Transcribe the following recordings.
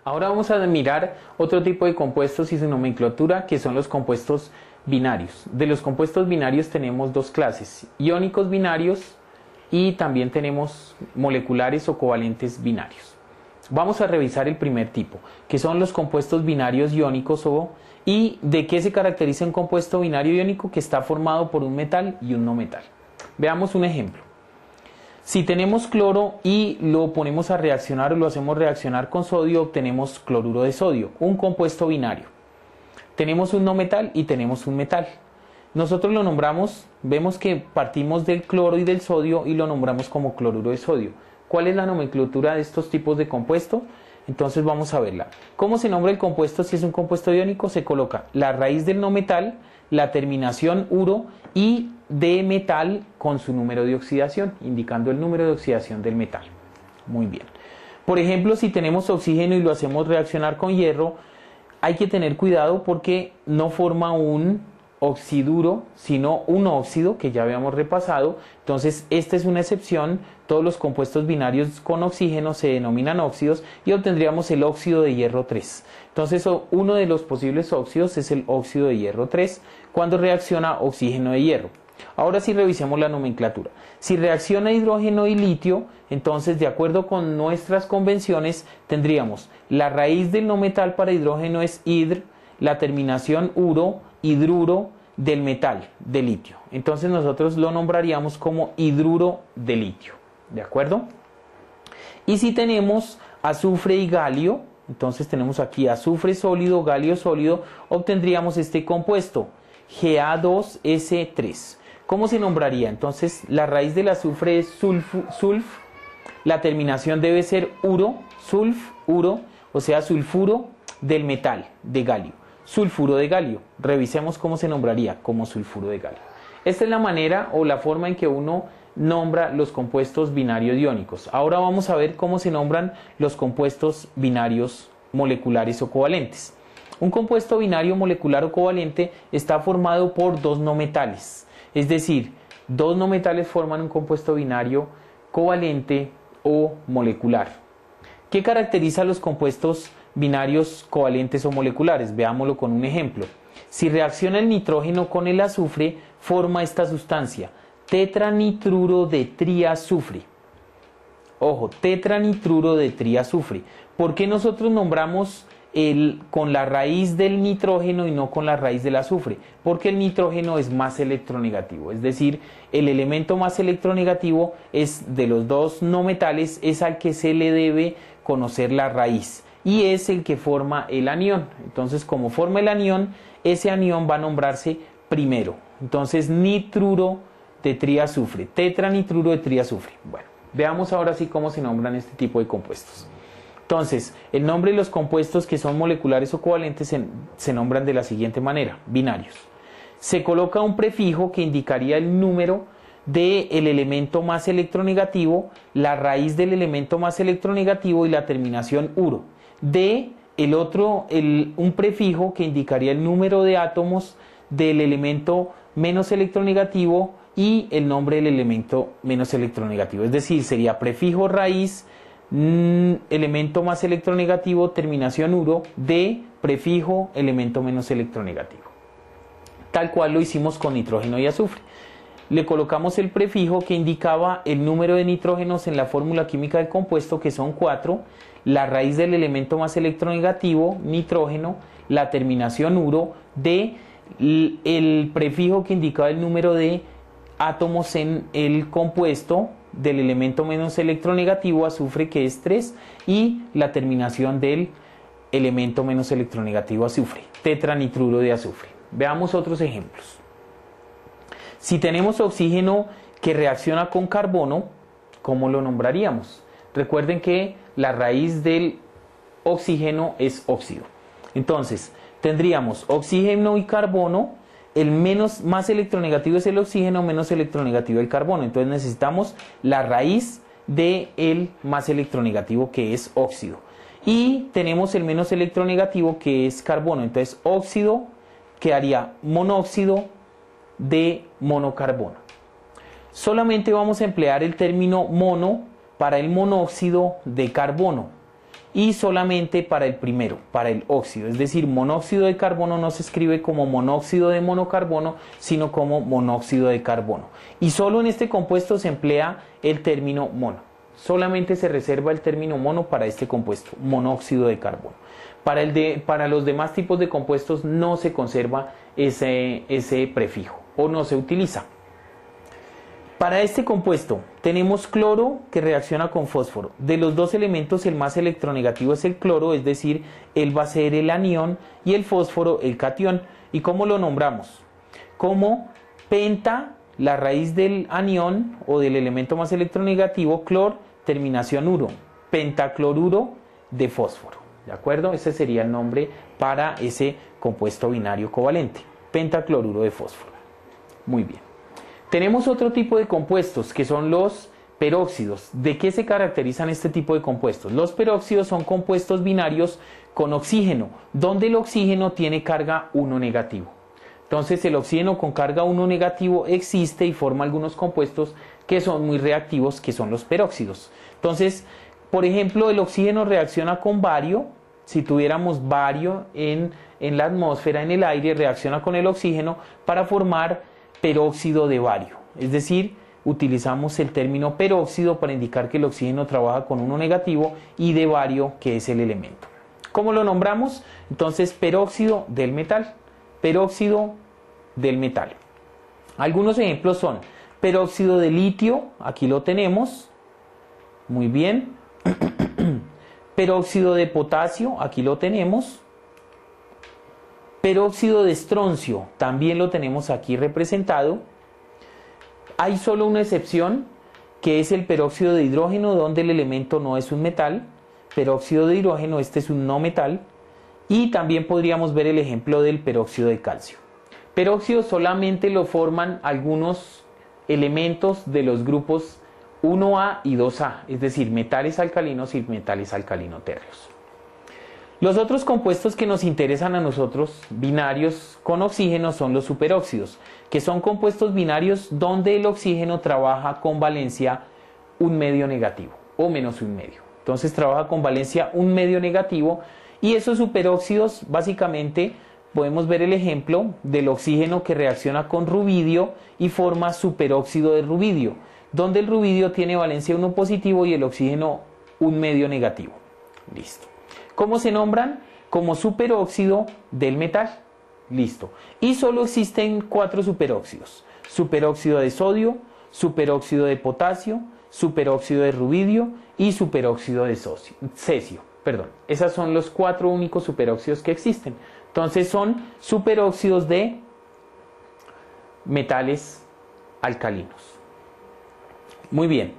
Ahora vamos a mirar otro tipo de compuestos y su nomenclatura, que son los compuestos binarios. De los compuestos binarios tenemos dos clases: iónicos binarios y también tenemos moleculares o covalentes binarios. Vamos a revisar el primer tipo, que son los compuestos binarios iónicos ¿y de qué se caracteriza un compuesto binario iónico? Que está formado por un metal y un no metal. Veamos un ejemplo. Si tenemos cloro y lo ponemos a reaccionar o lo hacemos reaccionar con sodio, obtenemos cloruro de sodio, un compuesto binario. Tenemos un no metal y tenemos un metal. Nosotros lo nombramos, vemos que partimos del cloro y del sodio y lo nombramos como cloruro de sodio. ¿Cuál es la nomenclatura de estos tipos de compuestos? Entonces vamos a verla. ¿Cómo se nombra el compuesto si es un compuesto iónico? Se coloca la raíz del no metal, la terminación uro y de metal con su número de oxidación, indicando el número de oxidación del metal. Muy bien. Por ejemplo, si tenemos oxígeno y lo hacemos reaccionar con hierro, hay que tener cuidado porque no forma un oxiduro, sino un óxido, que ya habíamos repasado. Entonces, esta es una excepción. Todos los compuestos binarios con oxígeno se denominan óxidos y obtendríamos el óxido de hierro 3. Entonces, uno de los posibles óxidos es el óxido de hierro 3 cuando reacciona oxígeno de hierro. Ahora sí revisemos la nomenclatura. Si reacciona hidrógeno y litio, entonces de acuerdo con nuestras convenciones tendríamos la raíz del no metal para hidrógeno es hidr, la terminación uro, hidruro del metal, de litio. Entonces nosotros lo nombraríamos como hidruro de litio. ¿De acuerdo? Y si tenemos azufre y galio, entonces tenemos aquí azufre sólido, galio sólido, obtendríamos este compuesto, Ga2S3. ¿Cómo se nombraría? Entonces la raíz del azufre es sulf, la terminación debe ser uro, sulf, uro, o sea sulfuro del metal, de galio. Sulfuro de galio. Revisemos cómo se nombraría, como sulfuro de galio. Esta es la manera o la forma en que uno nombra los compuestos binarios iónicos. Ahora vamos a ver cómo se nombran los compuestos binarios moleculares o covalentes. Un compuesto binario molecular o covalente está formado por dos no metales. Es decir, dos no metales forman un compuesto binario covalente o molecular. ¿Qué caracteriza a los compuestos binarios covalentes o moleculares? Veámoslo con un ejemplo. Si reacciona el nitrógeno con el azufre, forma esta sustancia, tetranitruro de triazufre. Ojo, tetranitruro de triazufre. ¿Por qué nosotros nombramos con la raíz del nitrógeno y no con la raíz del azufre? Porque el nitrógeno es más electronegativo, es decir, el elemento más electronegativo es de los dos no metales, es al que se le debe conocer la raíz y es el que forma el anión. Entonces, como forma el anión, ese anión va a nombrarse primero. Entonces, nitruro de triazufre, tetranitruro de triazufre. Bueno, veamos ahora sí cómo se nombran este tipo de compuestos. Entonces, el nombre de los compuestos que son moleculares o covalentes se nombran de la siguiente manera: binarios. Se coloca un prefijo que indicaría el número del elemento más electronegativo, la raíz del elemento más electronegativo y la terminación uro. Un prefijo que indicaría el número de átomos del elemento menos electronegativo y el nombre del elemento menos electronegativo. Es decir, sería prefijo raíz, elemento más electronegativo, terminación uro, de prefijo elemento menos electronegativo. Tal cual lo hicimos con nitrógeno y azufre. Le colocamos el prefijo que indicaba el número de nitrógenos en la fórmula química del compuesto, que son 4, la raíz del elemento más electronegativo, nitrógeno, la terminación uro, de el prefijo que indicaba el número de átomos en el compuesto del elemento menos electronegativo, azufre, que es 3, y la terminación del elemento menos electronegativo, azufre, tetranitruro de azufre. Veamos otros ejemplos. Si tenemos oxígeno que reacciona con carbono, ¿cómo lo nombraríamos? Recuerden que la raíz del oxígeno es óxido. Entonces, tendríamos oxígeno y carbono. El más electronegativo es el oxígeno, menos electronegativo el carbono. Entonces necesitamos la raíz del más electronegativo, que es óxido. Y tenemos el menos electronegativo, que es carbono. Entonces óxido quedaría monóxido de monocarbono. Solamente vamos a emplear el término mono para el monóxido de carbono. y solamente para el primero, para el óxido. Es decir, monóxido de carbono no se escribe como monóxido de monocarbono, sino como monóxido de carbono. Y solo en este compuesto se emplea el término mono. Solamente se reserva el término mono para este compuesto, monóxido de carbono. Para los demás tipos de compuestos no se conserva ese prefijo o no se utiliza. Para este compuesto tenemos cloro que reacciona con fósforo. De los dos elementos el más electronegativo es el cloro, es decir, él va a ser el anión y el fósforo el catión. ¿Y cómo lo nombramos? Como penta, la raíz del anión o del elemento más electronegativo, clor, terminación uro, pentacloruro de fósforo. ¿De acuerdo? Ese sería el nombre para ese compuesto binario covalente, pentacloruro de fósforo. Muy bien. Tenemos otro tipo de compuestos que son los peróxidos. ¿De qué se caracterizan este tipo de compuestos? Los peróxidos son compuestos binarios con oxígeno, donde el oxígeno tiene carga 1 negativo. Entonces el oxígeno con carga 1 negativo existe y forma algunos compuestos que son muy reactivos, que son los peróxidos. Entonces, por ejemplo, el oxígeno reacciona con bario. Si tuviéramos bario en la atmósfera, en el aire, reacciona con el oxígeno para formar peróxido de bario. Es decir, utilizamos el término peróxido para indicar que el oxígeno trabaja con 1 negativo y de bario, que es el elemento. ¿Cómo lo nombramos? Entonces, peróxido del metal. Peróxido del metal. Algunos ejemplos son peróxido de litio, aquí lo tenemos. Muy bien. Peróxido de potasio, aquí lo tenemos. Peróxido de estroncio, también lo tenemos aquí representado. Hay solo una excepción, que es el peróxido de hidrógeno, donde el elemento no es un metal. Peróxido de hidrógeno, este es un no metal. Y también podríamos ver el ejemplo del peróxido de calcio. Peróxido solamente lo forman algunos elementos de los grupos 1A y 2A, es decir, metales alcalinos y metales alcalino-térreos. Los otros compuestos que nos interesan a nosotros, binarios con oxígeno, son los superóxidos, que son compuestos binarios donde el oxígeno trabaja con valencia 1 medio negativo o menos 1 medio. Entonces trabaja con valencia 1 medio negativo y esos superóxidos básicamente podemos ver el ejemplo del oxígeno que reacciona con rubidio y forma superóxido de rubidio, donde el rubidio tiene valencia 1 positivo y el oxígeno 1 medio negativo. Listo. ¿Cómo se nombran? Como superóxido del metal. Listo. Y solo existen 4 superóxidos. Superóxido de sodio, superóxido de potasio, superóxido de rubidio y superóxido de cesio. Esos son los 4 únicos superóxidos que existen. Entonces son superóxidos de metales alcalinos. Muy bien.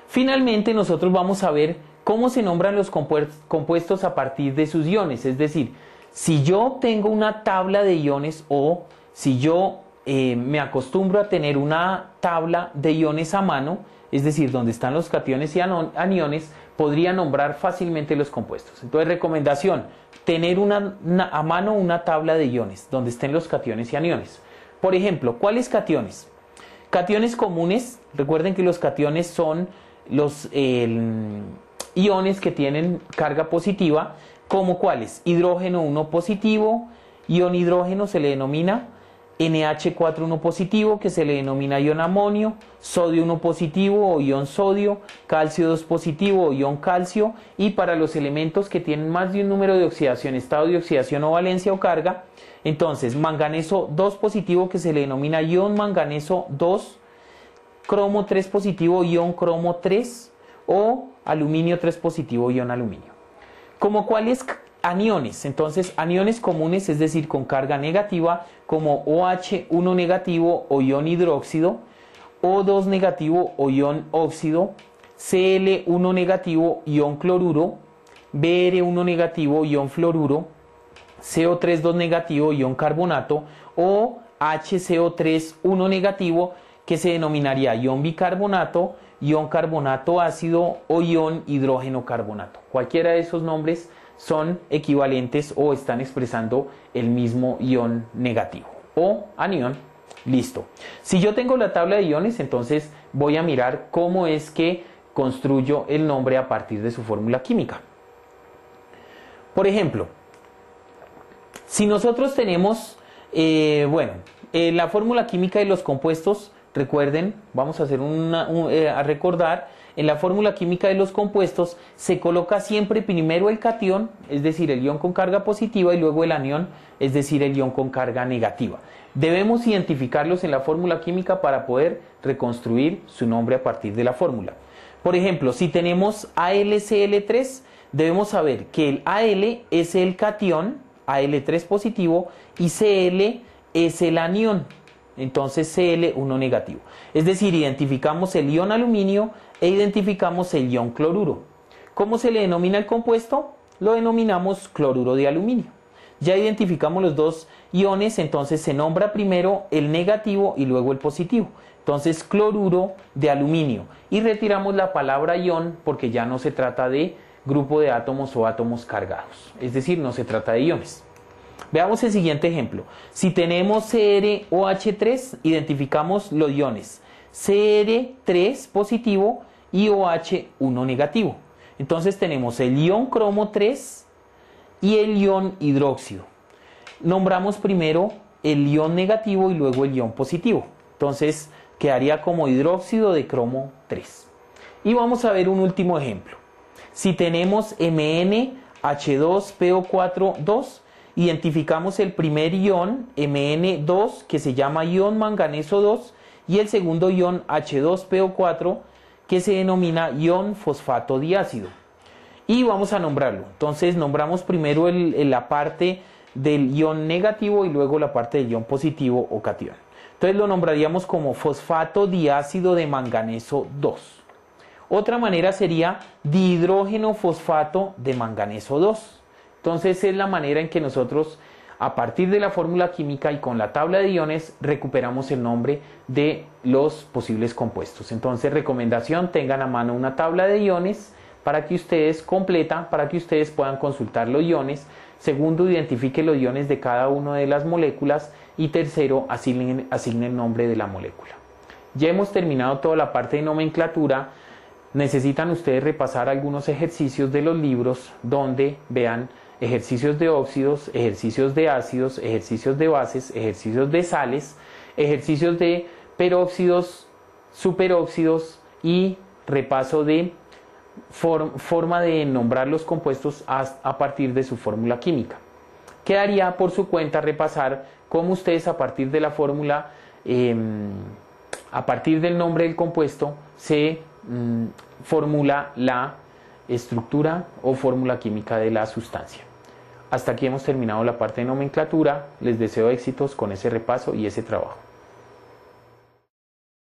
Finalmente nosotros vamos a ver cómo se nombran los compuestos a partir de sus iones. Es decir, si yo tengo una tabla de iones o si yo me acostumbro a tener una tabla de iones a mano, es decir, donde están los cationes y aniones, podría nombrar fácilmente los compuestos. Entonces, recomendación, tener a mano una tabla de iones donde estén los cationes y aniones. Por ejemplo, ¿cuáles cationes? Cationes comunes, recuerden que los cationes son los iones que tienen carga positiva, como cuáles: hidrógeno 1 positivo, ion hidrógeno se le denomina NH4 1 positivo, que se le denomina ion amonio, sodio 1 positivo o ion sodio, calcio 2 positivo o ion calcio, y para los elementos que tienen más de un número de oxidación, estado de oxidación o valencia o carga, entonces manganeso 2 positivo, que se le denomina ion manganeso 2, cromo 3 positivo, ion cromo 3, o aluminio 3 positivo, ion aluminio. ¿Como cuáles aniones? Entonces, aniones comunes, es decir, con carga negativa, como OH1 negativo o ion hidróxido, O2 negativo o ion óxido, Cl1 negativo, ion cloruro, Br1 negativo, ion fluoruro, CO3 2 negativo, ion carbonato, o HCO3 1 negativo, que se denominaría ion bicarbonato, ion carbonato ácido o ion hidrógeno carbonato. Cualquiera de esos nombres son equivalentes o están expresando el mismo ion negativo o anión. Listo. Si yo tengo la tabla de iones, entonces voy a mirar cómo es que construyo el nombre a partir de su fórmula química. Por ejemplo, si nosotros tenemos, la fórmula química de los compuestos, recuerden, vamos a hacer a recordar, en la fórmula química de los compuestos se coloca siempre primero el catión, es decir, el ion con carga positiva, y luego el anión, es decir, el ion con carga negativa. Debemos identificarlos en la fórmula química para poder reconstruir su nombre a partir de la fórmula. Por ejemplo, si tenemos AlCl3, debemos saber que el Al es el catión, Al3 positivo, y Cl es el anión, entonces Cl1 negativo. Es decir, identificamos el ion aluminio e identificamos el ion cloruro. ¿Cómo se le denomina el compuesto? Lo denominamos cloruro de aluminio. Ya identificamos los dos iones, entonces se nombra primero el negativo y luego el positivo. Entonces cloruro de aluminio. Y retiramos la palabra ion porque ya no se trata de grupo de átomos o átomos cargados. Es decir, no se trata de iones. Veamos el siguiente ejemplo. Si tenemos CrOH3, identificamos los iones Cr3 positivo y OH1 negativo. Entonces tenemos el ion cromo 3 y el ion hidróxido. Nombramos primero el ion negativo y luego el ion positivo. Entonces quedaría como hidróxido de cromo 3. Y vamos a ver un último ejemplo. Si tenemos MnH2PO4 identificamos el primer ion Mn2 que se llama ion manganeso 2 y el segundo ion H2PO4 que se denomina ion fosfato diácido. Y vamos a nombrarlo. Entonces nombramos primero la parte del ion negativo y luego la parte del ion positivo o catión. Entonces lo nombraríamos como fosfato diácido de manganeso 2. Otra manera sería dihidrógeno fosfato de manganeso 2. Entonces es la manera en que nosotros, a partir de la fórmula química y con la tabla de iones, recuperamos el nombre de los posibles compuestos. Entonces, recomendación, tengan a mano una tabla de iones para que ustedes puedan consultar los iones. Segundo, identifiquen los iones de cada una de las moléculas. Y tercero, asignen el nombre de la molécula. Ya hemos terminado toda la parte de nomenclatura. Necesitan ustedes repasar algunos ejercicios de los libros donde vean ejercicios de óxidos, ejercicios de ácidos, ejercicios de bases, ejercicios de sales, ejercicios de peróxidos, superóxidos y repaso de forma de nombrar los compuestos a partir de su fórmula química. Quedaría por su cuenta repasar cómo ustedes a partir de la fórmula, a partir del nombre del compuesto, se formula la estructura o fórmula química de la sustancia. Hasta aquí hemos terminado la parte de nomenclatura. Les deseo éxitos con ese repaso y ese trabajo.